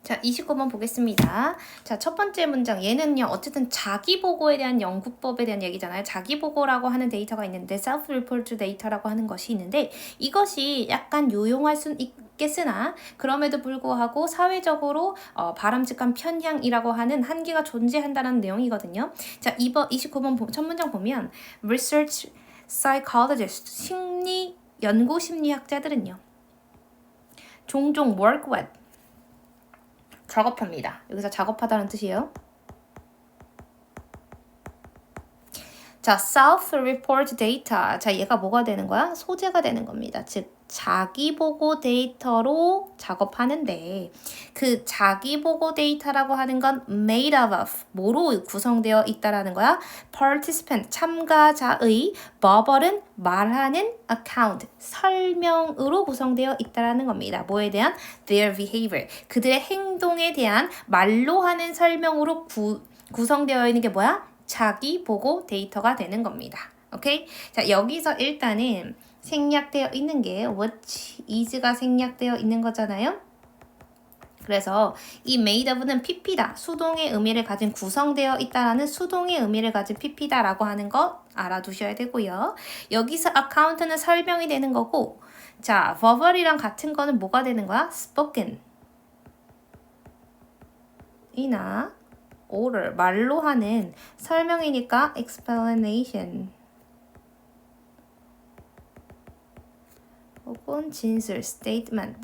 자, 29번 보겠습니다. 자, 첫 번째 문장. 얘는요, 어쨌든 자기보고에 대한 연구법에 대한 얘기잖아요. 자기보고라고 하는 데이터가 있는데, self-report 데이터라고 하는 것이 있는데, 이것이 약간 유용할 수 있겠으나, 그럼에도 불구하고 사회적으로 바람직한 편향이라고 하는 한계가 존재한다는 내용이거든요. 자, 29번 첫 문장 보면, research psychologist, 연구 심리학자들은요, 종종 work with, 작업합니다. 여기서 작업하다는 뜻이에요. 자, self-report data. 자, 얘가 뭐가 되는 거야? 소재가 되는 겁니다. 즉, 자기보고 데이터로 작업하는데 그 자기보고 데이터라고 하는 건 made up of, 뭐로 구성되어 있다라는 거야? participant, 참가자의 버벌은 말하는 account, 설명으로 구성되어 있다라는 겁니다. 뭐에 대한? their behavior, 그들의 행동에 대한 말로 하는 설명으로 구성되어 있는 게 뭐야? 자기보고 데이터가 되는 겁니다. 오케이? 자, 여기서 일단은 생략되어 있는 게 what is가 생략되어 있는 거잖아요. 그래서 이 made of는 pp다. 수동의 의미를 가진 구성되어 있다라는 수동의 의미를 가진 pp다라고 하는 거 알아두셔야 되고요. 여기서 account는 설명이 되는 거고, 자, verbal이랑 같은 거는 뭐가 되는 거야? spoken 이나 oral, 말로 하는 설명이니까 explanation 혹은 진술, statement로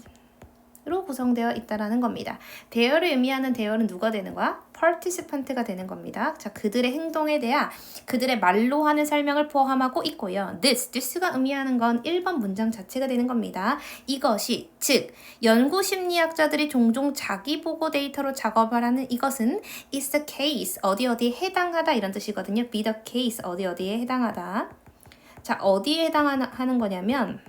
구성되어 있다라는 겁니다. 대여를 의미하는 대여는 누가 되는 거야? participant가 되는 겁니다. 자, 그들의 행동에 대한 그들의 말로 하는 설명을 포함하고 있고요. this가 의미하는 건 1번 문장 자체가 되는 겁니다. 이것이, 즉 연구 심리학자들이 종종 자기보고 데이터로 작업을 하는 이것은 is the case, 어디에 해당하다 이런 뜻이거든요. be the case, 어디에 해당하다. 자, 어디에 해당하는 거냐면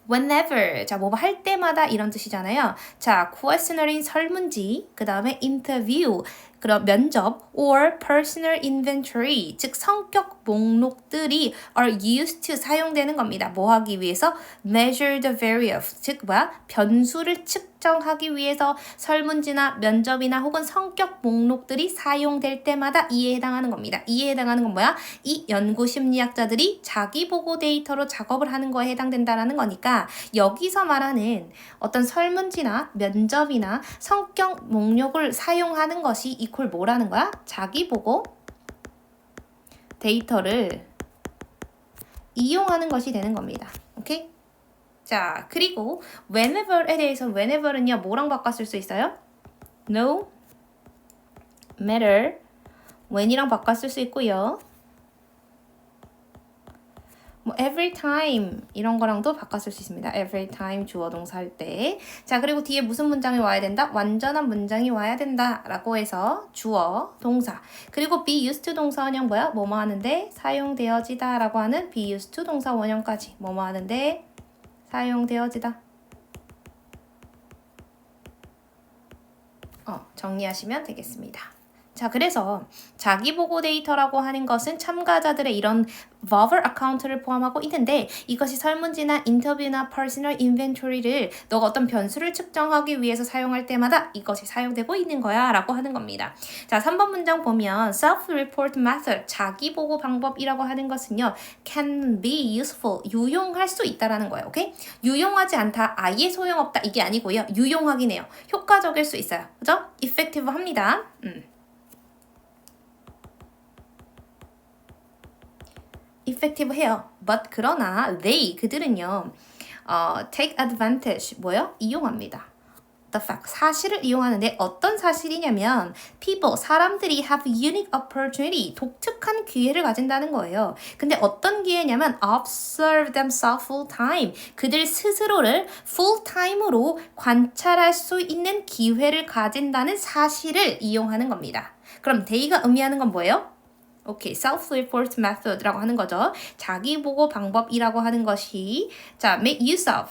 whenever, 자, 뭐 할 때마다 이런 뜻이잖아요. 자, questionnaire 설문지, 그 다음에 interview, 그럼 면접, or personal inventory, 즉 성격 목록들이 are used to 사용되는 겁니다. 뭐 하기 위해서? measure the value of, 즉 뭐야? 변수를 측정하기 위해서 설문지나 면접이나 혹은 성격 목록들이 사용될 때마다 이에 해당하는 겁니다. 이에 해당하는 건 뭐야? 이 연구 심리학자들이 자기보고 데이터로 작업을 하는 거에 해당된다라는 거니까 여기서 말하는 어떤 설문지나 면접이나 성격 목록을 사용하는 것이 이퀄 뭐라는 거야? 자기보고 데이터를 이용하는 것이 되는 겁니다. 오케이? 자, 그리고 whenever에 대해서 whenever은요 뭐랑 바꿨을 수 있어요? No matter when이랑 바꿨을 수 있고요. 뭐 every time 이런 거랑도 바꿨을 수 있습니다. every time 주어 동사 할 때. 자, 그리고 뒤에 무슨 문장이 와야 된다? 완전한 문장이 와야 된다 라고 해서 주어, 동사. 그리고 be used to 동사 원형 뭐야? 뭐뭐 하는데 사용되어지다 라고 하는 be used to 동사 원형까지 뭐뭐 하는데 사용되어지다. 정리하시면 되겠습니다. 자, 그래서 자기보고 데이터라고 하는 것은 참가자들의 이런 verbal account를 포함하고 있는데 이것이 설문지나 인터뷰나 personal inventory를 너가 어떤 변수를 측정하기 위해서 사용할 때마다 이것이 사용되고 있는 거야 라고 하는 겁니다. 자, 3번 문장 보면 self-report method, 자기보고 방법이라고 하는 것은요 can be useful, 유용할 수 있다라는 거예요. 오케이? 유용하지 않다, 아예 소용없다 이게 아니고요. 유용하긴 해요. 효과적일 수 있어요. 그죠? effective 합니다. effective 해요. but 그러나 they, 그들은요 take advantage, 뭐요? 이용합니다. the fact, 사실을 이용하는데 어떤 사실이냐면 people, 사람들이 have unique opportunity, 독특한 기회를 가진다는 거예요. 근데 어떤 기회냐면 observe themselves full time, 그들 스스로를 full time으로 관찰할 수 있는 기회를 가진다는 사실을 이용하는 겁니다. 그럼 they가 의미하는 건 뭐예요? 오케이, self-report method라고 하는 거죠. 자기보고 방법이라고 하는 것이 자, make use of,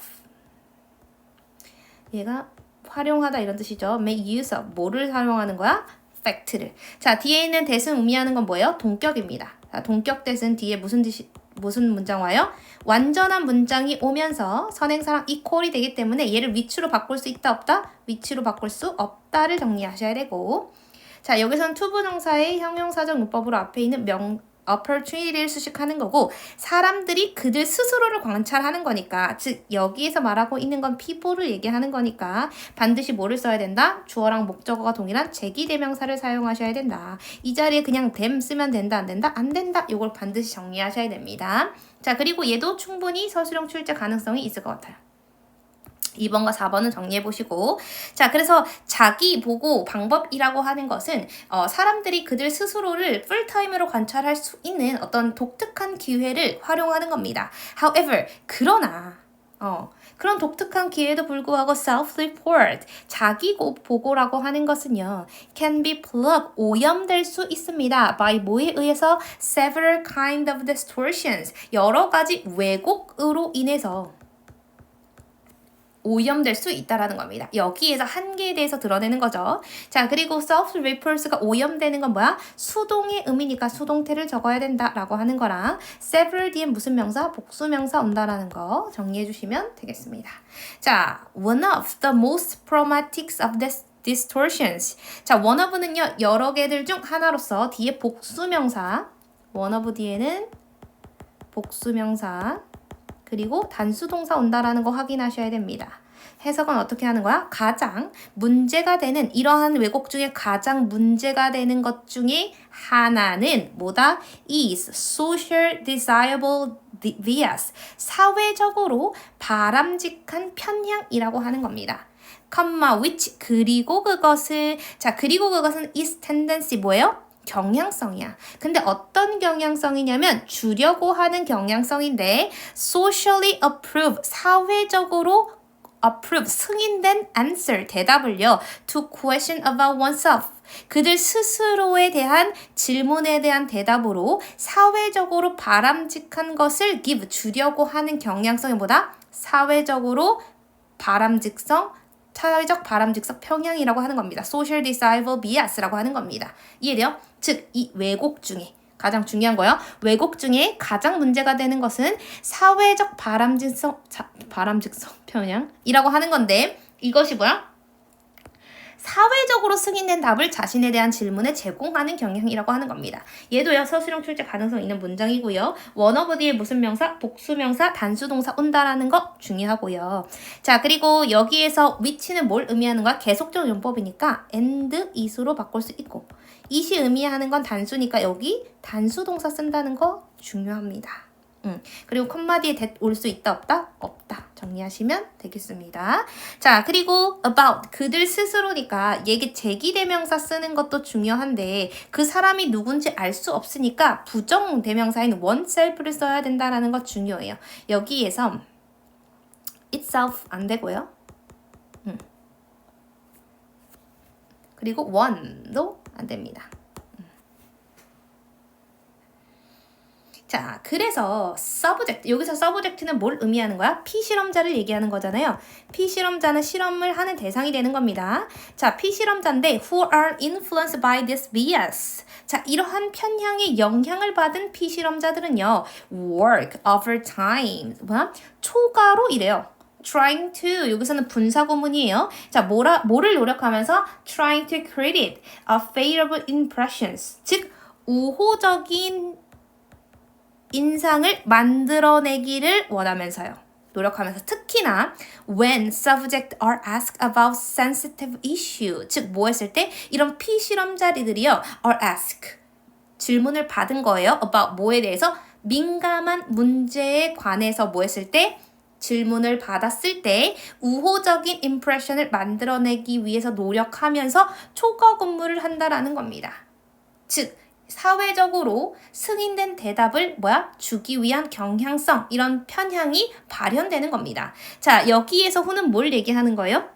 얘가 활용하다 이런 뜻이죠. make use of, 뭐를 활용하는 거야? fact를. 자, 뒤에 있는 that은 의미하는 건 뭐예요? 동격입니다. 자, 동격 that은 뒤에 무슨 뜻이 무슨 문장 와요? 완전한 문장이 오면서 선행사랑 이퀄이 되기 때문에 얘를 which로 바꿀 수 있다 없다? which로 바꿀 수 없다를 정리하셔야 되고 자 여기서는 투부정사의 형용사적 문법으로 앞에 있는 opportunity를 수식하는 거고 사람들이 그들 스스로를 관찰하는 거니까 즉 여기에서 말하고 있는 건 people를 얘기하는 거니까 반드시 뭐를 써야 된다? 주어랑 목적어가 동일한 제기대명사를 사용하셔야 된다. 이 자리에 그냥 them 쓰면 된다 안 된다? 안 된다. 이걸 반드시 정리하셔야 됩니다. 자 그리고 얘도 충분히 서술형 출제 가능성이 있을 것 같아요. 2번과 4번은 정리해 보시고 자 그래서 자기 보고 방법이라고 하는 것은 사람들이 그들 스스로를 풀타임으로 관찰할 수 있는 어떤 독특한 기회를 활용하는 겁니다. However 그러나 그런 독특한 기회에도 불구하고 self-report, 자기 보고라고 하는 것은요. can be plugged, 오염될 수 있습니다. by 뭐에 의해서? several kind of distortions, 여러 가지 왜곡으로 인해서 오염될 수 있다라는 겁니다. 여기에서 한계에 대해서 드러내는 거죠. 자, 그리고 self-report가 오염되는 건 뭐야? 수동의 의미니까 수동태를 적어야 된다라고 하는 거랑 several 뒤에 무슨 명사? 복수명사 온다라는 거 정리해 주시면 되겠습니다. 자, one of the most problematic of this distortions. 자, one of는요, 여러 개들 중 하나로서 뒤에 복수명사, one of 뒤에는 복수명사, 그리고 단수동사 온다라는 거 확인하셔야 됩니다. 해석은 어떻게 하는 거야? 가장 문제가 되는 이러한 왜곡 중에 가장 문제가 되는 것 중에 하나는 뭐다? is social desirable bias, 사회적으로 바람직한 편향이라고 하는 겁니다. which 그리고 그것은 자 그리고 그것은 is tendency 뭐예요? 경향성이야. 근데 어떤 경향성이냐면 주려고 하는 경향성인데 socially approved, 사회적으로 approve, 승인된 answer, 대답을요. to question about oneself, 그들 스스로에 대한 질문에 대한 대답으로 사회적으로 바람직한 것을 give, 주려고 하는 경향성이 뭐다? 사회적으로 사회적 바람직성 평향이라고 하는 겁니다. social desirable bias라고 하는 겁니다. 이해돼요? 즉, 이 왜곡 중에 가장 중요한 거요. 왜곡 중에 가장 문제가 되는 것은 사회적 바람직성 편향이라고 하는 건데 이것이 뭐야? 사회적으로 승인된 답을 자신에 대한 질문에 제공하는 경향이라고 하는 겁니다. 얘도요. 서술형 출제 가능성 있는 문장이고요. 원어브 뒤에 무슨 명사? 복수명사, 단수동사 온다라는 거 중요하고요. 자 그리고 여기에서 which는 뭘 의미하는 거야? 계속적 용법이니까 and, is로 바꿀 수 있고 it이 의미하는 건 단수니까 여기 단수동사 쓴다는 거 중요합니다. 그리고 콤마 뒤에 올 수 있다 없다? 없다. 정리하시면 되겠습니다. 자 그리고 about 그들 스스로니까 얘기 제기대명사 쓰는 것도 중요한데 그 사람이 누군지 알 수 없으니까 부정대명사인 oneself를 써야 된다는 거 중요해요. 여기에서 itself 안 되고요. 그리고 one도 안 됩니다. 자, 그래서 subject, 여기서 subject는 뭘 의미하는 거야? 피실험자를 얘기하는 거잖아요. 피실험자는 실험을 하는 대상이 되는 겁니다. 자, 피실험자인데 who are influenced by this bias. 자, 이러한 편향의 영향을 받은 피실험자들은요. work overtime. 뭐야? 초과로 일해요. trying to, 여기서는 분사구문이에요. 자, 뭐를 노력하면서 trying to create a favorable impressions. 즉, 우호적인 인상을 만들어내기를 원하면서요. 노력하면서 특히나 when subjects are asked about sensitive issue, 즉 뭐 했을 때 이런 피실험자들이요 are asked, 질문을 받은 거예요. about 뭐에 대해서? 민감한 문제에 관해서 뭐 했을 때? 질문을 받았을 때 우호적인 impression을 만들어내기 위해서 노력하면서 초과 근무를 한다라는 겁니다. 즉 사회적으로 승인된 대답을 주기 위한 경향성, 이런 편향이 발현되는 겁니다. 자, 여기에서 who는 뭘 얘기하는 거예요?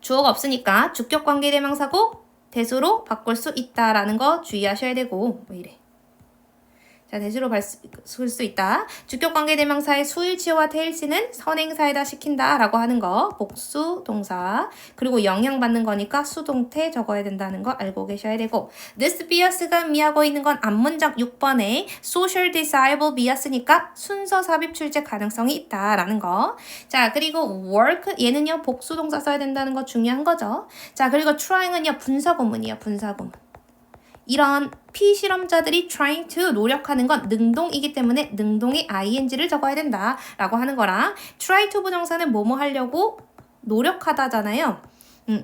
주어가 없으니까 주격 관계대명사고 대수로 바꿀 수 있다라는 거 주의하셔야 되고 왜 이래? 자, 대시로 쓸 수 있다. 주격관계대명사의 수일치와 테일시는 선행사에다 시킨다 라고 하는 거. 복수 동사. 그리고 영향받는 거니까 수동태 적어야 된다는 거 알고 계셔야 되고. This bias가 의미하고 있는 건 앞문장 6번에 social desirable bias니까 순서 삽입 출제 가능성이 있다라는 거. 자, 그리고 work 얘는요 복수 동사 써야 된다는 거 중요한 거죠. 자, 그리고 trying은요 분사구문이에요. 분사구문. 이런 피실험자들이 trying to 노력하는 건 능동이기 때문에 능동의 ing를 적어야 된다라고 하는 거랑 try to 부정사는 뭐뭐 하려고 노력하다잖아요.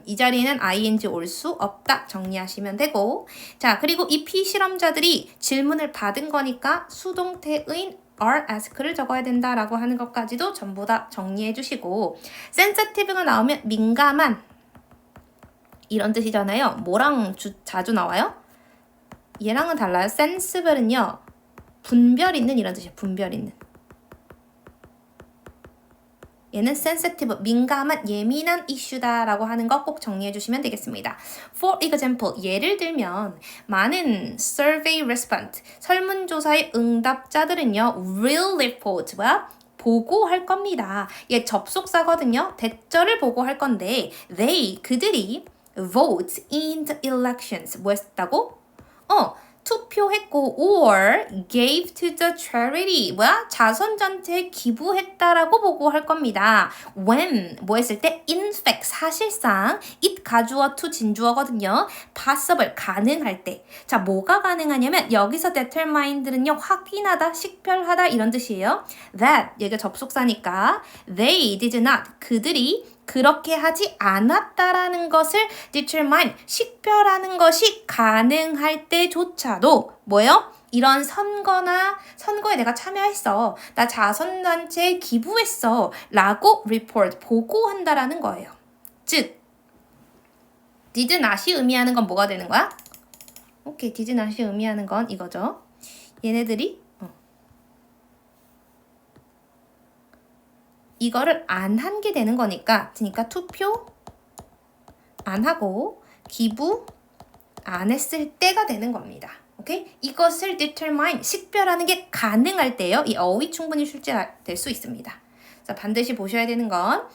이 자리에는 ing 올 수 없다 정리하시면 되고 자 그리고 이 피실험자들이 질문을 받은 거니까 수동태인 are ask를 적어야 된다라고 하는 것까지도 전부 다 정리해 주시고 sensitive가 나오면 민감한 이런 뜻이잖아요. 뭐랑 자주 나와요? 얘랑은 달라요. sensible은요. 분별 있는 이런 뜻이에요. 분별 있는. 얘는 sensitive, 민감한, 예민한 이슈다라고 하는 거 꼭 정리해 주시면 되겠습니다. For example, 예를 들면 많은 survey respondent, 설문조사의 응답자들은요. will report, 뭐야? 보고할 겁니다. 얘 접속사거든요. 대절을 보고할 건데 그들이 vote in the elections. 뭐 했다고? 투표했고 or gave to the charity 뭐야? 자선단체에 기부했다라고 보고할 겁니다. when 뭐 했을 때 in fact 사실상 it 가주어 to 진주어거든요. possible 가능할 때. 자 뭐가 가능하냐면 여기서 determine들은요 확인하다, 식별하다 이런 뜻이에요. that 얘가 접속사니까 they did not 그들이 그렇게 하지 않았다라는 것을 determine, 식별하는 것이 가능할 때조차도 뭐예요? 이런 선거에 내가 참여했어. 나 자선단체에 기부했어. 라고 report, 보고한다라는 거예요. 즉, did not이 의미하는 건 뭐가 되는 거야? 오케이, did not이 의미하는 건 이거죠. 얘네들이 이거를 안 한 게 되는 거니까 그러니까 투표 안 하고 기부 안 했을 때가 되는 겁니다. 오케이? 이것을 determine, 식별하는 게 가능할 때요. 이 어휘 충분히 출제될 수 있습니다. 자, 반드시 보셔야 되는 건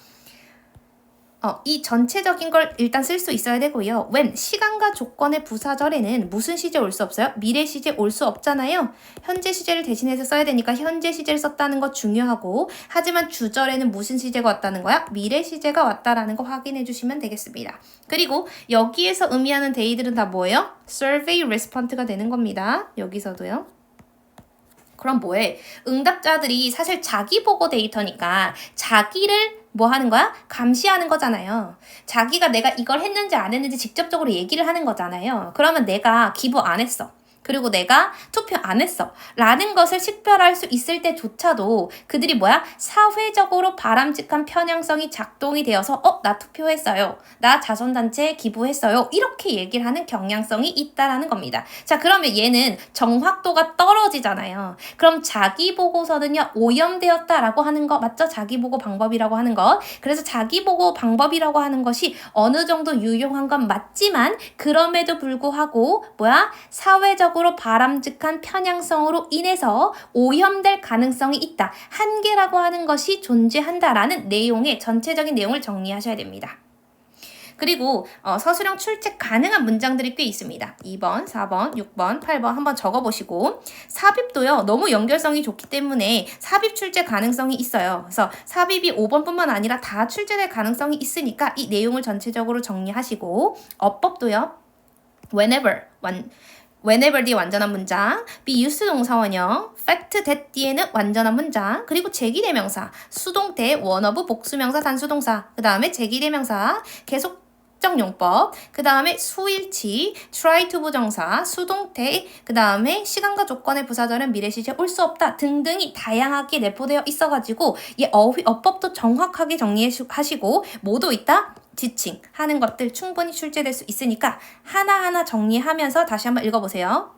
이 전체적인 걸 일단 쓸 수 있어야 되고요. when 시간과 조건의 부사절에는 무슨 시제 올 수 없어요? 미래 시제 올 수 없잖아요. 현재 시제를 대신해서 써야 되니까 현재 시제를 썼다는 거 중요하고 하지만 주절에는 무슨 시제가 왔다는 거야? 미래 시제가 왔다라는 거 확인해 주시면 되겠습니다. 그리고 여기에서 의미하는 데이들은 다 뭐예요? survey respondent가 되는 겁니다. 여기서도요. 그럼 뭐해? 응답자들이 사실 자기 보고 데이터니까 자기를 뭐 하는 거야? 감시하는 거잖아요. 자기가 내가 이걸 했는지 안 했는지 직접적으로 얘기를 하는 거잖아요. 그러면 내가 기부 안 했어. 그리고 내가 투표 안 했어. 라는 것을 식별할 수 있을 때조차도 그들이 뭐야? 사회적으로 바람직한 편향성이 작동이 되어서 나 투표했어요. 나 자선단체에 기부했어요. 이렇게 얘기를 하는 경향성이 있다라는 겁니다. 자, 그러면 얘는 정확도가 떨어지잖아요. 그럼 자기보고서는요. 오염되었다라고 하는 거 맞죠? 자기보고 방법이라고 하는 것. 그래서 자기보고 방법이라고 하는 것이 어느 정도 유용한 건 맞지만 그럼에도 불구하고 뭐야? 사회적 으로 바람직한 편향성으로 인해서 오염될 가능성이 있다. 한계라고 하는 것이 존재한다라는 내용의 전체적인 내용을 정리하셔야 됩니다. 그리고 서술형 출제 가능한 문장들이 꽤 있습니다. 2번, 4번, 6번, 8번 한번 적어보시고 삽입도요. 너무 연결성이 좋기 때문에 삽입 출제 가능성이 있어요. 그래서 삽입이 5번뿐만 아니라 다 출제될 가능성이 있으니까 이 내용을 전체적으로 정리하시고 어법도요. whenever 뒤에 완전한 문장, be used 동사원형, fact that 뒤에는 완전한 문장, 그리고 제기대명사, 수동태, 원어브, 복수명사, 단수동사, 그 다음에 제기대명사, 계속적 용법, 그 다음에 수일치, try to 부정사, 수동태, 그 다음에 시간과 조건의 부사절은 미래시제 올 수 없다 등등이 다양하게 내포되어 있어가지고 이 어법도 정확하게 정리하시고 뭐도 있다? 지칭 하는 것들 충분히 출제될 수 있으니까 하나하나 정리하면서 다시 한번 읽어보세요.